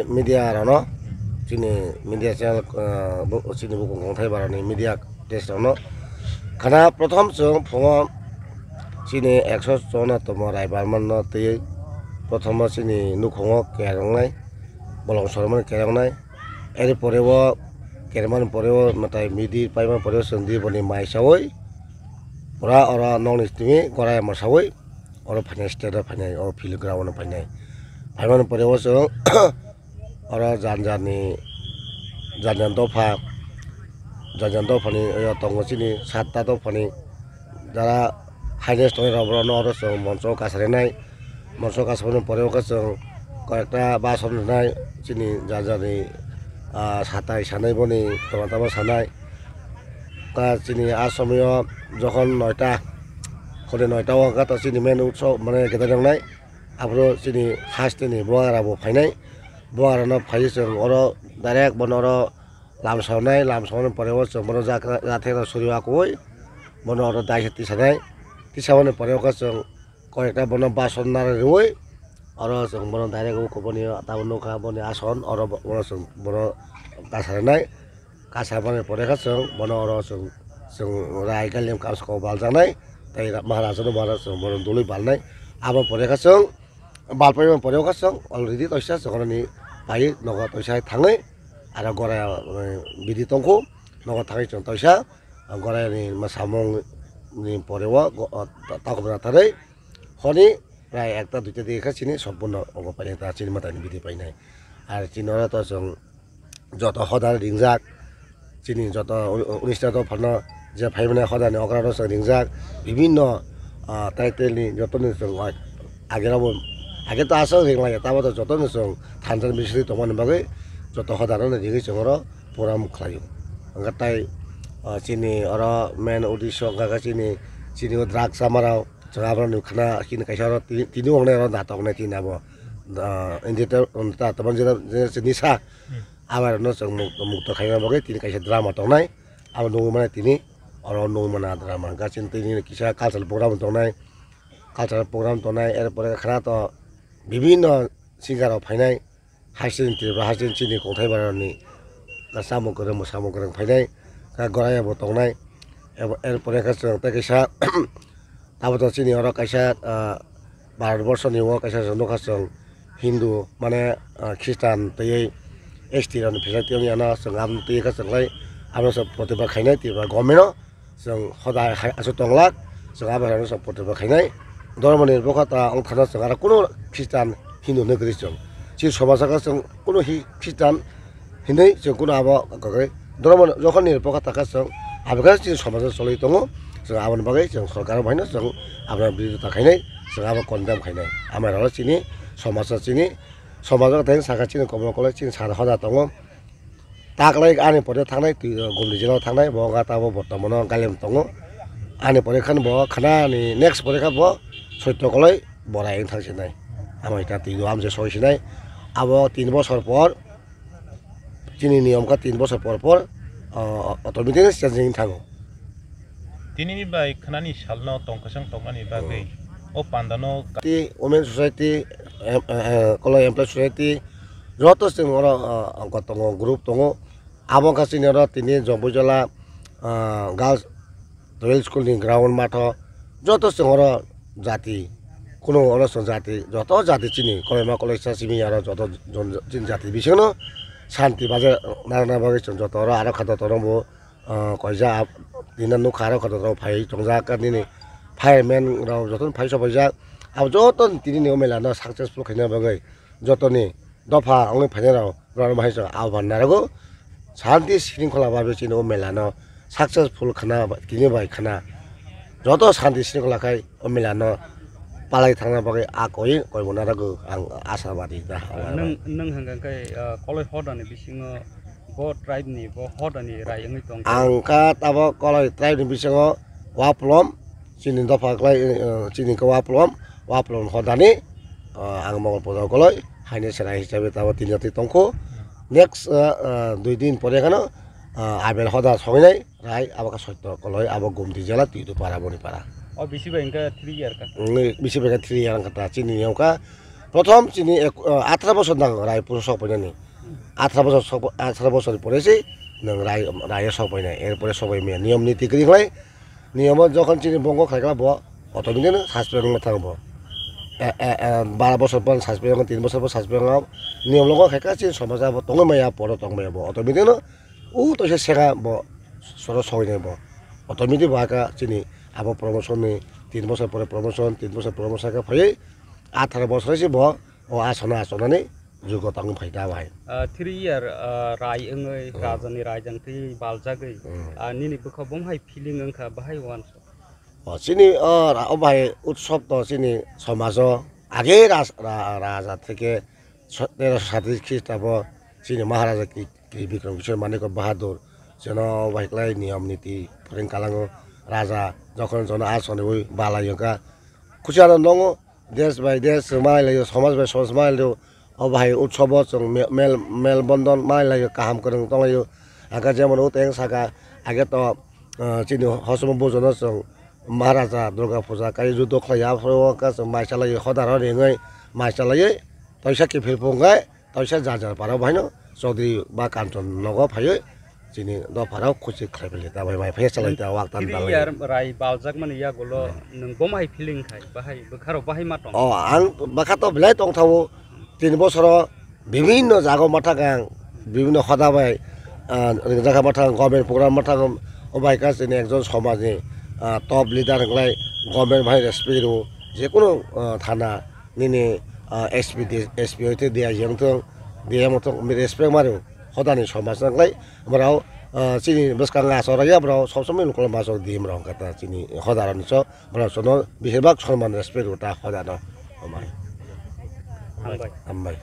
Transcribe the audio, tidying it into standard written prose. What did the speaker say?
media rano sini media channel sini buku ngthai barani media test rano kana prothom chung phongo sini 100 chona tomo raibar manno tei prothom sini nukhongo kerangnai bolong sorman kerangnai eri porewo kerman porewo matai midi paiman porewo sendi boni mai sawoi ora ora nong nistimi gorai masawoi ora phane state phane o field ground phane paiman porewo chung ora janjani janjan dofa ni yo tongo sini satta dofa ni dara highest toy robro no oro chung monso kasarenai monso kasabone porewo ka chung কয়েকটা বাসন নাই চিনি জাজানি সাতাই সানাই বনি টমাটামা সানাই কা চিনি আসময় যখন 9টা করে 9টা Waka চিনি মেন উৎসব মানে গেদার নাই আবরো চিনি হাসতেনি বয়ারাবো ফাইনাই বয়ারানো ফাই जों অর ডাইরেক্ট বনর লামসাवनाय পরেও जों বন জাথে সরিয়া কই বন অর দাইতি সানাই তিসাবনে পরেও কা जों কয়েকটা বন বাসন নারে রই oro जों bono direct ukoboni tabon nokha boni ason oro bono जों bono kasaranai kasabane pore ka जों bono oro जों rai kalem kasko baljanai tai maharaja no bara जों bono dului balnai abo pore ka जों balpai pore ka जों already toisa jogoni pai nogo toisa thangai ara gora bidi tongko nogo thangai जों toisa gora ni masamong ni porewa takobra tarai honi প্রায় একটা দুইটা দিকে চিনি সম্পূর্ণ অঙ্গ পাই তা চিনি মাতানি বিধি পাই নাই আর চিনরা তো जों যত হদার রিংজাক চিনি যত 19টা তো ফন যে ফাইবনে হদানি অগ্রার जों রিংজাক বিভিন্ন টাইটেলনি যতনি जों আগে তো আসো রিংলাই তাবো তো যতনি जों থানজান বিসরি তমান বাগে যত হদারনে দিগে जों প্রোগ্রাম খায়ু अंगाताय চিনি অর মেন উদ্দেশ্য গাগা চিনি দ্রাগ সামারাও जों abro nukhana kini kaisa ro tini ongne ro datok ne tin abo indita onta taban je nisa abar no जों mukto khaina boge tini kaisa drama tongnai abo no mane tini oro no mana drama gachin tini kisa cultural program tongnai erpore khana to bibhinno singer phainai hasin tirba hasin chini kothai barani kasamo koreng phainai ka goraya bo tongnai erpore ka जों ta kaisa তাবতো চিনি or কাইসা Bharatvarsha নিও কাইসা জনকা जों হিন্দু মানে খ্রিস্টান তৈ ST রন ফেসাতি আমি আনা जों আম তৈ কা जोंलाय আমরা সব প্রতিভা খাইনাই তিবা গমেনো जों হদায় আসো তংলাক जों আবার সব প্রতিভা খাইনাই ধর্ম নিরপেক্ষতা অংথানা जों আর কোনো খ্রিস্টান হিন্দু নগরি जों যে সমাজকা जों কোনো খ্রিস্টান হিন্দু जों কোনো আবা গগে ধর্ম যখন নিরপেক্ষতা जों আবগা যে সমাজ চলাই দङ जों आबाद बागै जों सरकार भाइनो जों आबाद बिरोधा खायनाय जों आबाद कन्दाम खायनाय आमार चिनि समाज चिनि समाजाव थां साखा चिनि कमल कले चिनि सारा हदा दङ ताकलाय आनि परे थांनाय गुमनि जिल्लायाव थांनाय बगा ताबो बर्तमान गालेम दङ आनि परे खान बो खानानि नेक्स्ट परे खा बो सत्य कलै बराय थांसिनाय आमाय ता तिगो आमजे सयसिनाय आबो 3 বছর পর चिनि नियम का 3 বছর পর অটোমেটিক চেঞ্জিং थाङो Tini baik kanani salno tongkasang tongani bagai o pandano ti women society kalau employee society joto sing ora angka tongo group tongo abang kasini ora tini jombojala girls girls school ni ground matho joto sing ora jati kuno ora jati joto jati chini kolema kolesa simi ara joto jin jati bisono shanti baje narana bagai joto ora ara khata torombo koisa dinan no khara khata ro phai chongja ka ni fireman ro joton phai sobaja ab joton tini ne melana successful khaina bagai jotoni dofa ang phai ro ro mai sa aban narago shanti shrinkhla babe chino melano successful khana tini bai khana joto shanti shrinkhla khai o melano palai thangna bagai a koi monarago ang asabadi da nang hanggang kai koloi hodani bisingo bo tribe ni bo hodani rai ngi tong angka tabo koloi tribe ni bisingo waplom chini dofa klai chini ko waplom hodani ang mongol podo koloi haine serai hisabe tabo tinjati tongko next 2 din pore kano abel hoda songinai rai abaka sotto koloi abo gumti jala tidu para boni para o bisi ba ingka 3 year ka bisi ba 3 year kata chini yongka প্রথম চিনি 18 বছর নাং রায় পুরো সবাইনি 18 বছর পরেছি নং রায় সবাইনাই এরপরে সবাই মেয়ে নিয়ম নীতি করি নিয়ম যখন চিনি বঙ্গ খাইগলা ব অটোমেটিক সাসপেন্ড থাকবো 12 বছর পর সাসপেন্ড 3 বছর পর সাসপেন্ড নিয়ম লঙ্গ খাইকা চিনি সমাজ তঙ্গ মাইয়া পড়ো তঙ্গ মাইয়া অটোমেটিক তো সে সেগা ব সরো সবাই ব অটোমেটিক বাকা চিনি আবার প্রমোশন 3 বছর পরে প্রমোশন 3 বছর প্রমোশন ফাই 18 বছর ব ও আসনাनै जुग तंग फायदा बाय 3 year राय अंगै राजानि रायजोंथि बालजागै निनि बखौ बंहाय फिलिं अंखा बाहाय वान চিনি বাই উৎসব তো চিনি সমাজ আগে রাজা থেকে 1337 খ্রিস্টাব্দ চিনি মহারাজা কি বিক্রম কিশোর মানিক বাহাদুর যেন বাইকলাই নিয়ম নীতি ফরেন কালাঙ্গ রাজা যখন জন আসনে ওই বালাইকা খুশিয়ার দङ দেশ বাই দেশ মাইলাयो সমাজ বাই সমাজ মাইলাयो बाहाय उत्सव जों मेल बंधन माइलायो काहाम करं तंलायो आगा जेमन उतें सागा आगे तो चिनि हसम बोजन जों महाराजा दुर्गा पूजा काई जुद्ध खया फ्रका जों माइसालायो खदार रेङै माइसालायो तैसा कि फिलपुंगाय तैसा जाजार पाराव भाइनो चौधरी बा कांचन नगो फायो चिनि द पाराव खुसि खाइबले दा भाइ माइ फेसलाय दा वाक्तान दालाय यार राय बालजाक माने या गलो नों बमाय फिलिं खाय बाहाय बखारो बाहाय माटं आं बाखातो बिलाय तंथावो 3 বছর বিভিন্ন জায়গা মাথা গাং বিভিন্ন সদাবাই জায়গা মাথা গভর্নমেন্ট প্রোগ্রাম মাথা অবাইকা চিনি একজন সমাজে টপ লিডার হলাই গভর্নমেন্ট ভাই রেসপেক্ট যে কোনো থানা নিনি এসপি হইতে দিয়া যেমন দিয়া মতো রেসপেক্ট মারো সদানি সমাজ নাংলাই আমরাও চিনি বসকাং আসরাই আমরাও সবসময় লোকাল মাসক দিয়ে আমরা কথা চিনি সদারণ আমরা শোনো বেশিরভাগ সম্মান রেসপেক্ট ওটা সদানো আমার আমবাই